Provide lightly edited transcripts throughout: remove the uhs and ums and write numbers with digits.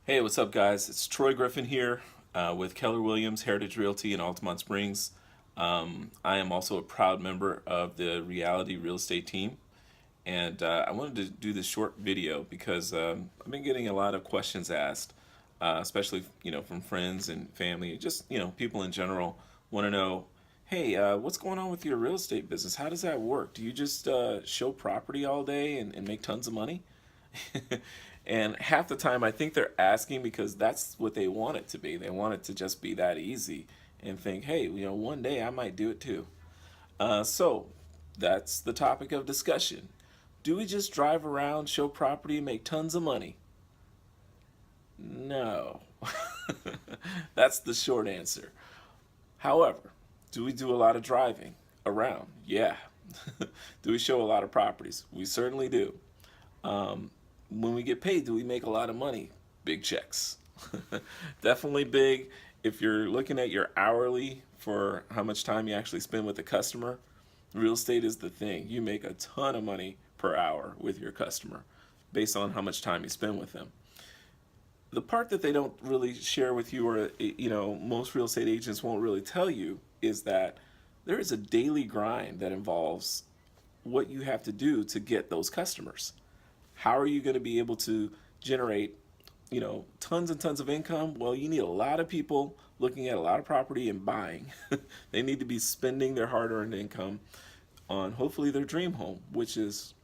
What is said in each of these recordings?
Hey, what's up, guys? It's Troy Griffin here with Keller Williams Heritage Realty in Altamont Springs. I am also a proud member of the Reality Real Estate team, and I wanted to do this short video because I've been getting a lot of questions asked, especially from friends and family, just people in general want to know, hey, what's going on with your real estate business? How does that work? Do you just show property all day and make tons of money? And half the time, I think they're asking because that's what they want it to be. They want it to just be that easy and think, hey, one day I might do it too. So that's the topic of discussion. Do we just drive around, show property, and make tons of money? No. That's the short answer. However, do we do a lot of driving around? Yeah. Do we show a lot of properties? We certainly do. When we get paid, do we make a lot of money? Big checks. Definitely big. If you're looking at your hourly for how much time you actually spend with the customer, real estate is the thing. You make a ton of money per hour with your customer based on how much time you spend with them. The part that they don't really share with you, or most real estate agents won't really tell you, is that there is a daily grind that involves what you have to do to get those customers. How are you going to be able to generate, tons and tons of income? Well, you need a lot of people looking at a lot of property and buying. They need to be spending their hard-earned income on hopefully their dream home, which is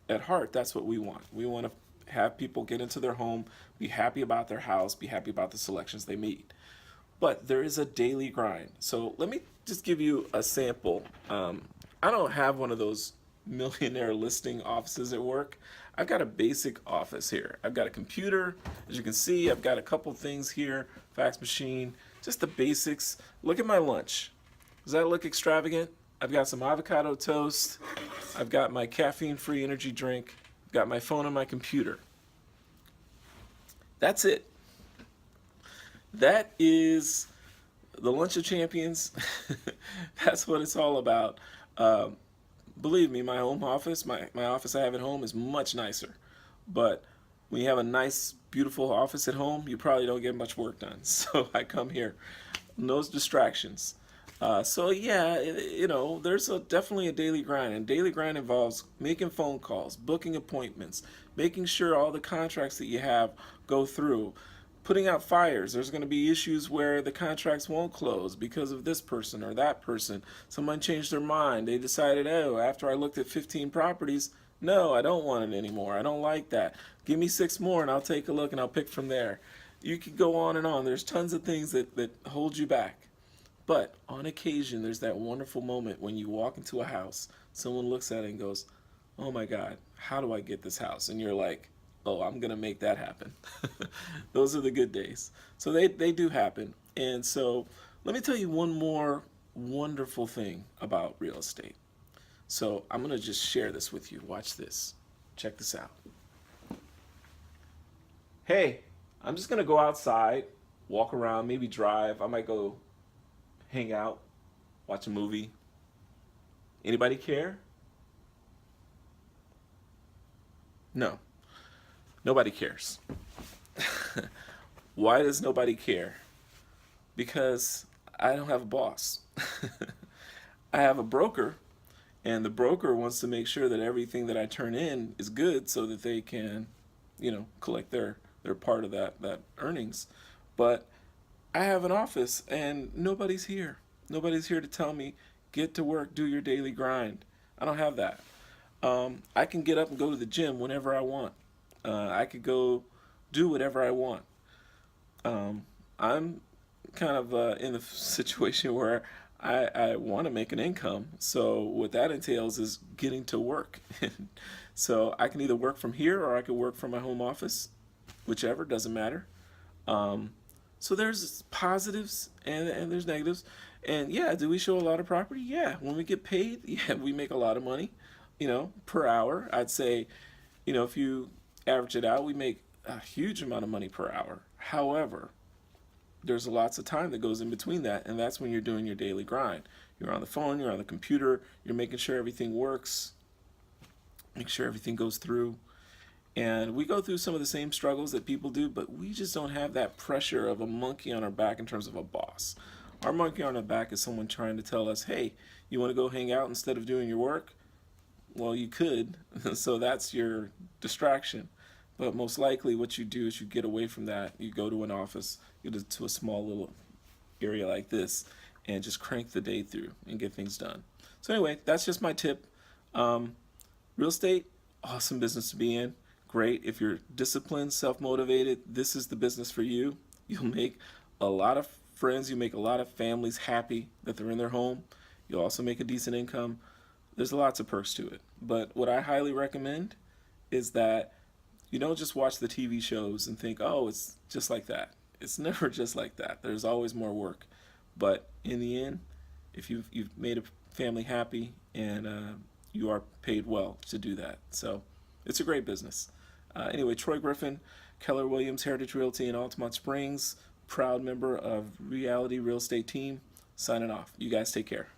at heart, that's what we want. We want to have people get into their home, be happy about their house, be happy about the selections they meet. But there is a daily grind. So let me just give you a sample. I don't have one of those millionaire listing offices at work. I've got a basic office here. I've got a computer. As you can see, I've got a couple things here, fax machine, just the basics. Look at my lunch. Does that look extravagant? I've got some avocado toast. I've got my caffeine-free energy drink. I've got my phone and my computer. That's it. That is the Lunch of Champions. That's what it's all about. Believe me, my home office, my office I have at home is much nicer. But when you have a nice, beautiful office at home, you probably don't get much work done. So I come here. No distractions. So yeah, there's definitely a daily grind. And daily grind involves making phone calls, booking appointments, making sure all the contracts that you have go through, putting out fires. There's going to be issues where the contracts won't close because of this person or that person. Someone changed their mind. They decided, oh, after I looked at 15 properties, no, I don't want it anymore. I don't like that. Give me 6 more and I'll take a look and I'll pick from there. You could go on and on. There's tons of things that hold you back. But on occasion, there's that wonderful moment when you walk into a house, someone looks at it and goes, oh my God, how do I get this house? And you're like, oh, I'm going to make that happen. Those are the good days. So they do happen. And so let me tell you one more wonderful thing about real estate. So I'm going to just share this with you. Watch this. Check this out. Hey, I'm just going to go outside, walk around, maybe drive. I might go hang out, watch a movie. Anybody care? No. Nobody cares. Why does nobody care? Because I don't have a boss. I have a broker, and the broker wants to make sure that everything that I turn in is good so that they can, collect their part of that earnings. But I have an office and nobody's here. Nobody's here to tell me, get to work, do your daily grind. I don't have that. I can get up and go to the gym whenever I want. I could go do whatever I want. I'm kind of in a situation where I want to make an income. So what that entails is getting to work. So I can either work from here or I could work from my home office, whichever, doesn't matter. So there's positives and there's negatives. And yeah, do we show a lot of property? Yeah. When we get paid, yeah, we make a lot of money, per hour. I'd say, if you average it out, we make a huge amount of money per hour. However, there's lots of time that goes in between that, and that's when you're doing your daily grind. You're on the phone, you're on the computer, you're making sure everything works, make sure everything goes through. And we go through some of the same struggles that people do, but we just don't have that pressure of a monkey on our back in terms of a boss. Our monkey on our back is someone trying to tell us, hey, you want to go hang out instead of doing your work? Well, you could. So that's your distraction. But most likely what you do is you get away from that. You go to an office, you go to a small little area like this, and just crank the day through and get things done. So anyway, that's just my tip. Real estate, awesome business to be in. Great. If you're disciplined, self-motivated, this is the business for you. You'll make a lot of friends. You make a lot of families happy that they're in their home. You'll also make a decent income. There's lots of perks to it. But what I highly recommend is that you don't just watch the TV shows and think, oh, it's just like that. It's never just like that. There's always more work. But in the end, if you've made a family happy and you are paid well to do that. So it's a great business. Anyway, Troy Griffin, Keller Williams Heritage Realty in Altamont Springs, proud member of Reality Real Estate Team, signing off. You guys take care.